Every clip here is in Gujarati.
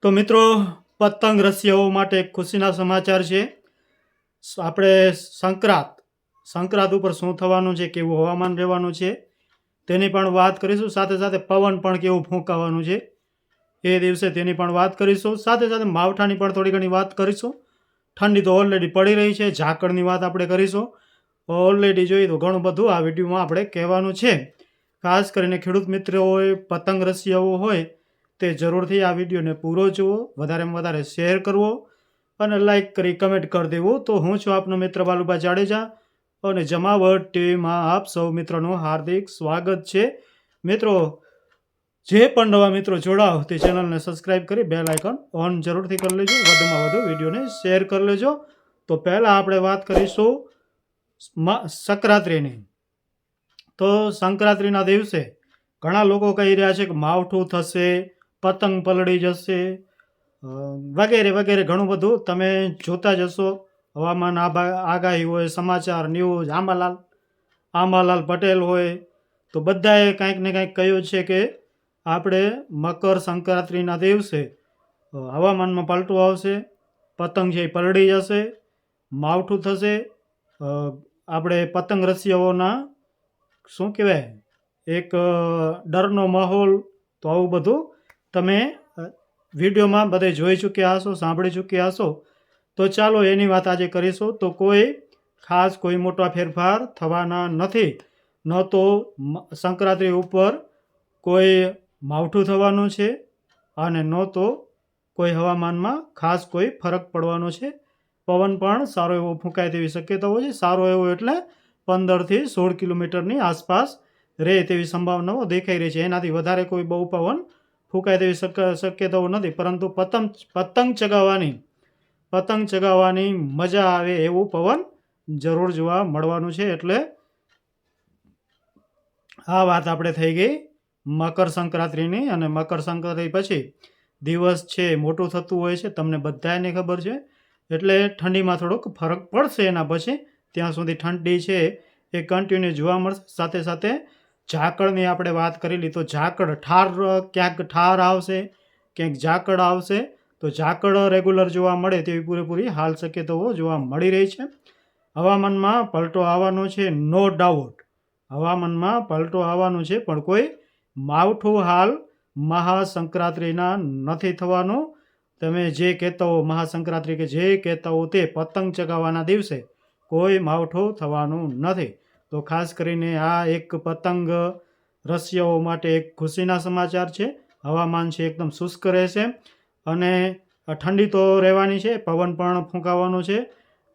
તો મિત્રો, પતંગ રસિયાઓ માટે એક ખુશીના સમાચાર છે. આપણે સંક્રાંત ઉપર શું થવાનું છે, કેવું હવામાન રહેવાનું છે તેની પણ વાત કરીશું. સાથે સાથે પવન પણ કેવું ફૂંકાવાનું છે એ દિવસે તેની પણ વાત કરીશું. સાથે સાથે માવઠાની પણ થોડી ઘણી વાત કરીશું. ઠંડી તો ઓલરેડી પડી રહી છે, ઝાકળની વાત આપણે કરીશું. ઓલરેડી જોઈએ તો ઘણું બધું આ વિડીયોમાં આપણે કહેવાનું છે. ખાસ કરીને ખેડૂત મિત્રો હોય, પતંગ રસિયાઓ હોય તે જરૂરથી આ વિડીયોને પૂરો જુઓ, વધારેમાં વધારે શેર કરવો અને લાઇક કરી કમેન્ટ કરી દેવું. તો હું છું આપનો મિત્ર બાલુભા જાડેજા અને જમાવટ ટીવીમાં આપ સૌ મિત્રોનું હાર્દિક સ્વાગત છે. મિત્રો, જે પણ નવા મિત્રો જોડાઓ તે ચેનલને સબસ્ક્રાઈબ કરી બેલ આઇકોન ઓન જરૂરથી કરી લેજો, વધુમાં વધુ વિડીયોને શેર કરી લેજો. તો પહેલાં આપણે વાત કરીશું સંક્રાંતિની. તો સંક્રાંતિના દિવસે ઘણા લોકો કહી રહ્યા છે કે માવઠું થશે, પતંગ પલળી જશે, વગેરે વગેરે ઘણું બધું તમે જોતા જશો. હવામાન આગાહી હોય, સમાચાર, ન્યૂઝ, આંબાલાલ પટેલ હોય તો બધાએ કાંઈક ને કાંઈક કહ્યું છે કે આપણે મકર સંક્રાંતિના દિવસે હવામાનમાં પલટો આવશે, પતંગ છે એ પલળી જશે, માવઠું થશે. આપણે પતંગ રસિયાઓના શું કહેવાય, એક ડરનો માહોલ. તો આવું બધું તમે વિડીયોમાં બધે જોઈ ચૂક્યા હશો, સાંભળી ચૂક્યા હશો. તો ચાલો એની વાત આજે કરીશું. તો કોઈ મોટા ફેરફાર થવાના નથી. ન તો સંક્રાંતિ ઉપર કોઈ માવઠું થવાનું છે અને ન તો કોઈ હવામાનમાં ખાસ કોઈ ફરક પડવાનો છે. પવન પણ સારો એવો ફૂંકાય તેવી શક્યતાઓ છે. સારો એવો એટલે 15થી 16 કિલોમીટરની આસપાસ રહે તેવી સંભાવનાઓ દેખાઈ રહી છે. એનાથી વધારે કોઈ બહુ પવન ફૂંકાય તેવી શક્યતાઓ નથી. પરંતુ પતંગ ચગાવવાની મજા આવે એવું પવન જરૂર જોવા મળવાનું છે. એટલે આ વાત આપણે થઈ ગઈ મકર સંક્રાંતિની. અને મકર સંક્રાંતિ પછી દિવસ છે મોટું થતું હોય છે, તમને બધાને ખબર છે. એટલે ઠંડીમાં થોડોક ફરક પડશે. એના પછી ત્યાં સુધી ઠંડી છે એ કન્ટિન્યુ જોવા મળશે. સાથે સાથે ઝાકળની આપણે વાત કરેલી, તો ઝાકળ ક્યાંક ઠાર આવશે, ક્યાંક ઝાકળ આવશે. તો ઝાકળ રેગ્યુલર જોવા મળે તેવી પૂરેપૂરી હાલ શક્યતાઓ જોવા મળી રહી છે. હવામાનમાં પલટો આવવાનો છે, નો ડાઉટ. હવામાનમાં પલટો આવવાનું છે, પણ કોઈ માવઠું હાલ મહાસંક્રાંતિના નથી થવાનું. તમે જે કહેતા હો મહાસંક્રાંતિ કે જે કહેતા હો તે પતંગ ચગાવવાના દિવસે કોઈ માવઠું થવાનું નથી. તો ખાસ કરીને આ એક પતંગ રસિયાઓ માટે એક ખુશીના સમાચાર છે. હવામાન છે એકદમ શુષ્ક રહેશે અને ઠંડી તો રહેવાની છે, પવન પણ ફૂંકાવાનો છે.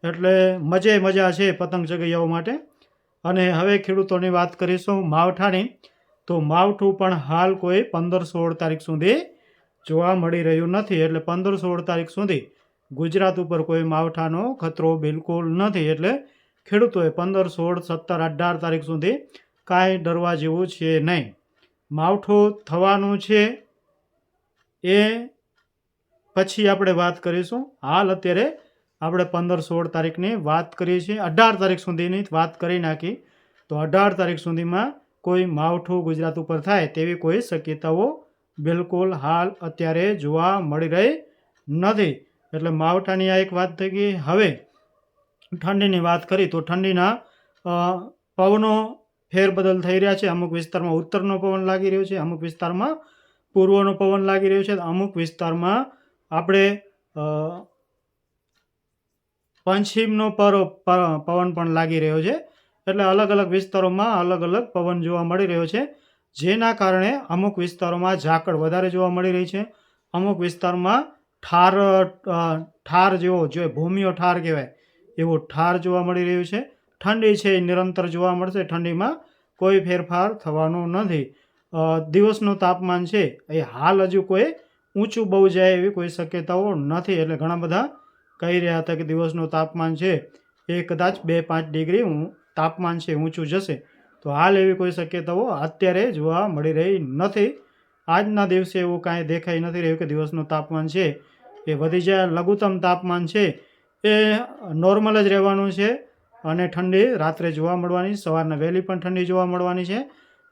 એટલે મજા છે પતંગ ચગૈયાઓ માટે. અને હવે ખેડૂતોની વાત કરીશું માવઠાની. તો માવઠું પણ હાલ કોઈ 15-16 તારીખ સુધી જોવા મળી રહ્યું નથી. એટલે 15-16 તારીખ સુધી ગુજરાત ઉપર કોઈ માવઠાનો ખતરો બિલકુલ નથી. એટલે ખેડૂતોએ 15, 16, 17, 18 તારીખ સુધી કાંઈ ડરવા જેવું છે નહીં. માવઠું થવાનું છે એ પછી આપણે વાત કરીશું. હાલ અત્યારે આપણે 15-16 તારીખની વાત કરીએ છીએ. 18 તારીખ સુધીની વાત કરી નાખી. તો 18 તારીખ સુધીમાં કોઈ માવઠું ગુજરાત ઉપર થાય તેવી કોઈ શક્યતાઓ બિલકુલ હાલ અત્યારે જોવા મળી રહી નથી. એટલે માવઠાની આ એક વાત થઈ ગઈ. હવે ઠંડીની વાત કરી તો ઠંડીના પવનો ફેરબદલ થઈ રહ્યા છે. અમુક વિસ્તારમાં ઉત્તરનો પવન લાગી રહ્યો છે, અમુક વિસ્તારમાં પૂર્વનો પવન લાગી રહ્યો છે, અમુક વિસ્તારમાં આપણે પશ્ચિમનો પવન પણ લાગી રહ્યો છે. એટલે અલગ અલગ વિસ્તારોમાં અલગ અલગ પવન જોવા મળી રહ્યો છે. જેના કારણે અમુક વિસ્તારોમાં ઝાકળ વધારે જોવા મળી રહી છે. અમુક વિસ્તારમાં ઠાર જેવો જોઈએ, ભૂમિયો ઠાર કહેવાય એવો ઠાર જોવા મળી રહ્યું છે. ઠંડી છે એ નિરંતર જોવા મળશે. ઠંડીમાં કોઈ ફેરફાર થવાનો નથી. દિવસનું તાપમાન છે એ હાલ હજુ કોઈ ઊંચું બહુ જાય એવી કોઈ શક્યતાઓ નથી. એટલે ઘણા બધા કહી રહ્યા હતા કે દિવસનું તાપમાન છે એ કદાચ 2-5 ડિગ્રી તાપમાન છે ઊંચું જશે. તો હાલ એવી કોઈ શક્યતાઓ અત્યારે જોવા મળી રહી નથી. આજના દિવસે એવું કાંઈ દેખાઈ નથી રહ્યું કે દિવસનું તાપમાન છે એ વધી જાય. લઘુત્તમ તાપમાન છે એ નોર્મલ જ રહેવાનું છે. અને ઠંડી રાત્રે જોવા મળવાની, સવારના વહેલી પણ ઠંડી જોવા મળવાની છે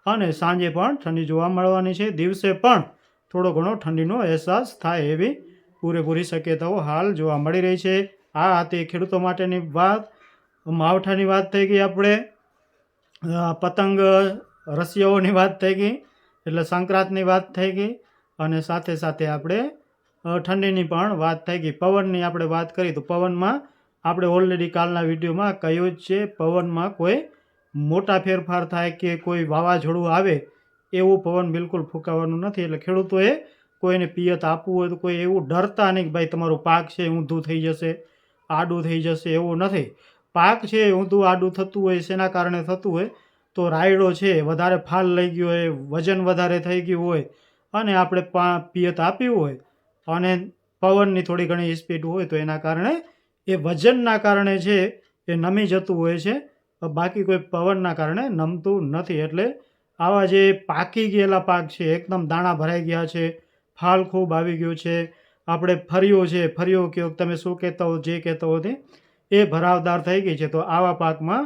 અને સાંજે પણ ઠંડી જોવા મળવાની છે. દિવસે પણ થોડો ઘણો ઠંડીનો અહેસાસ થાય એવી પૂરેપૂરી શક્યતાઓ હાલ જોવા મળી રહી છે. આ હતી ખેડૂતો માટેની વાત. માવઠાની વાત થઈ ગઈ, આપણે પતંગ રસિયાઓની વાત થઈ ગઈ, એટલે સંક્રાંતની વાત થઈ ગઈ, અને સાથે સાથે આપણે ઠંડીની પણ વાત થઈ ગઈ. પવનની આપણે વાત કરી તો પવનમાં આપણે ઓલરેડી કાલના વિડીયોમાં કહ્યું જ છે, પવનમાં કોઈ મોટા ફેરફાર થાય કે કોઈ વાવાઝોડું આવે એવું પવન બિલકુલ ફૂંકાવાનું નથી. એટલે ખેડૂતોએ કોઈને પિયત આપવું હોય તો કોઈ એવું ડરતા નહીં કે ભાઈ તમારું પાક છે ઊંધું થઈ જશે, આડું થઈ જશે, એવું નથી. પાક છે ઊંધું આડું થતું હોય, શેના કારણે થતું હોય તો રાયડો છે વધારે ફાલ લઈ ગયો હોય, વજન વધારે થઈ ગયું હોય, અને આપણે પિયત આપ્યું હોય અને પવનની થોડી ઘણી સ્પીડ હોય તો એના કારણે એ વજનના કારણે છે એ નમી જતું હોય છે. બાકી કોઈ પવનના કારણે નમતું નથી. એટલે આવા જે પાકી ગયેલા પાક છે, એકદમ દાણા ભરાઈ ગયા છે, ફાલ ખૂબ આવી ગયું છે, આપણે ફરિયો કહો તમે શું કહેતા હો, જે કહેતા હો તે, એ ભરાવદાર થઈ ગઈ છે, તો આવા પાકમાં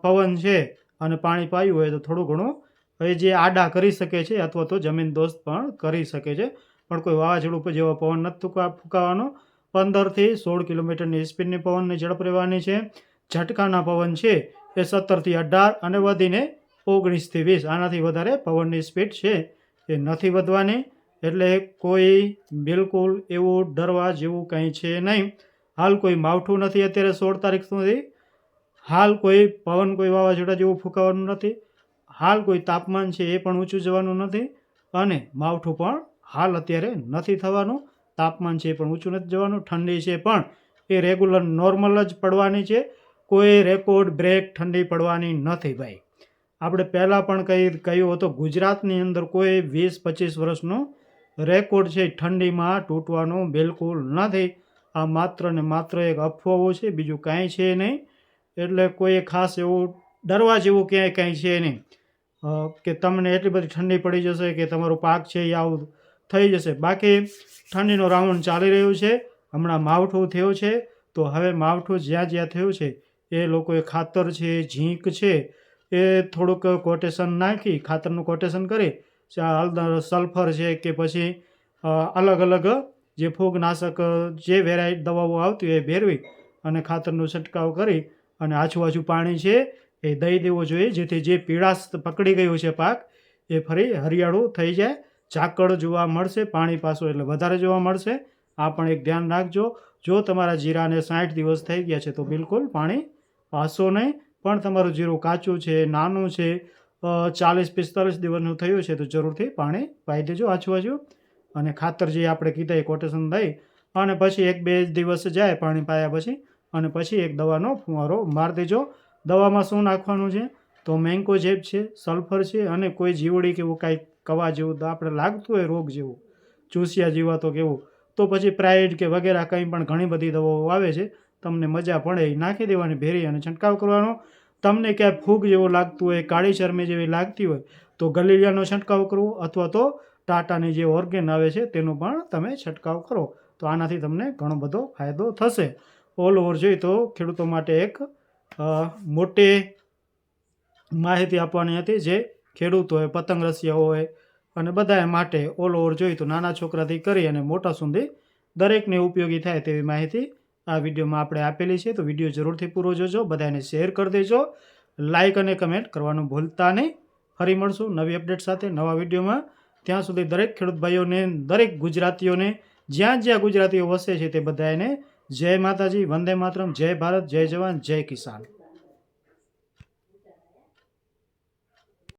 પવન છે અને પાણી પાયું હોય તો થોડું ઘણું એ જે આડા કરી શકે છે અથવા તો જમીન દોસ્ત પણ કરી શકે છે. પણ કોઈ વાવાઝોડું પર જેવો પવન નથી ફૂંકાવાનો. 15થી 16 કિલોમીટરની સ્પીડની પવનની ઝડપ રહેવાની છે. ઝટકાના પવન છે એ 17થી 18 અને વધીને 19થી 20. આનાથી વધારે પવનની સ્પીડ છે એ નથી વધવાની. એટલે કોઈ બિલકુલ એવું ડરવા જેવું કંઈ છે નહીં. હાલ કોઈ માવઠું નથી અત્યારે 16 તારીખ સુધી. હાલ કોઈ પવન કોઈ વાવાઝોડા જેવું ફૂંકાવાનું નથી. હાલ કોઈ તાપમાન છે એ પણ ઊંચું જવાનું નથી, અને માવઠું પણ હાલ અત્યારે નથી થવાનું. તાપમાન છે એ પણ ઊંચું નથી જવાનું. ઠંડી છે પણ એ રેગ્યુલર નોર્મલ જ પડવાની છે. કોઈ રેકોર્ડ બ્રેક ઠંડી પડવાની નથી ભાઈ. આપણે પહેલાં પણ કહ્યું હતું, ગુજરાતની અંદર કોઈ 20-25 વર્ષનો રેકોર્ડ છે ઠંડીમાં તૂટવાનો બિલકુલ નથી. આ માત્ર ને માત્ર એક અફવાઓ છે, બીજું કાંઈ છે નહીં. એટલે કોઈ ખાસ એવું ડરવા જેવું ક્યાંય કાંઈ છે નહીં કે તમને એટલી બધી ઠંડી પડી જશે કે તમારું પાક છે એ આવું થઈ જશે. બાકી ઠંડીનો રાઉન્ડ ચાલી રહ્યું છે. હમણાં માવઠું થયું છે, તો હવે માવઠું જ્યાં જ્યાં થયું છે એ લોકોએ ખાતર છે, ઝીંક છે, એ થોડુંક કોટેશન નાખી, ખાતરનું કોટેશન કરી, હળદર, સલ્ફર છે કે પછી અલગ અલગ જે ફૂગનાશક જે વેરાયટી દવાઓ આવતી હોય એ ભેરવી અને ખાતરનો છંટકાવ કરી અને આછું પાણી છે એ દઈ દેવો જોઈએ, જેથી જે પીળાશ પકડી ગયું છે પાક એ ફરી હરિયાળું થઈ જાય. ઝાકળ જોવા મળશે, પાણી પાછું એટલે વધારે જોવા મળશે. આ પણ એક ધ્યાન રાખજો. જો તમારા જીરાને 60 દિવસ થઈ ગયા છે તો બિલકુલ પાણી પાશો નહીં. પણ તમારું જીરું કાચું છે, નાનું છે, 40-45 દિવસનું થયું છે તો જરૂરથી પાણી પાઈ દેજો આછું. અને ખાતર જે આપણે કીધા એ કોટેશન દઈ અને પછી 1-2 દિવસ જાય પાણી પાયા પછી, અને પછી એક દવાનો ફુવારો મારી દેજો. દવામાં શું નાખવાનું છે તો મેન્કોજેબ છે, સલ્ફર છે, અને કોઈ જીવડી કે એવું કાંઈ કવા જેવું આપણે લાગતું હોય રોગ જેવું, ચૂસિયા જીવાતો કેવું, તો પછી પ્રાઇડ કે વગેરે કંઈ પણ ઘણી બધી દવાઓ આવે છે, તમને મજા પડે એ નાખી દેવાની, ભેરી અને છંટકાવ કરવાનો. તમને ક્યાંય ફૂગ જેવું લાગતું હોય, કાળી ચરમી જેવી લાગતી હોય તો ગલીલિયાનો છંટકાવ કરવો, અથવા તો ટાટાની જે ઓર્ગેન આવે છે તેનો પણ તમે છંટકાવ કરો, તો આનાથી તમને ઘણો બધો ફાયદો થશે. ઓલ ઓવર જોઈએ તો ખેડૂતો માટે એક મોટી માહિતી આપવાની હતી, જે ખેડૂત હોય, પતંગ રસિયા હોય અને બધા માટે ઓલ ઓવર જોઈએ તો નાના છોકરાથી કરી અને મોટા સુધી દરેકને ઉપયોગી થાય તેવી માહિતી આ વિડીયોમાં આપણે આપેલી છે. તો વિડીયો જરૂરથી પૂરો જોજો, બધાને શેર કરી દેજો, લાઇક અને કમેન્ટ કરવાનું ભૂલતા નહીં. ફરી મળશું નવી અપડેટ સાથે નવા વિડીયોમાં. ત્યાં સુધી દરેક ખેડૂત ભાઈઓને, દરેક ગુજરાતીઓને, જ્યાં જ્યાં ગુજરાતીઓ વસે છે તે બધાને જય માતાજી, વંદે માતરમ, જય ભારત, જય જવાન, જય કિસાન.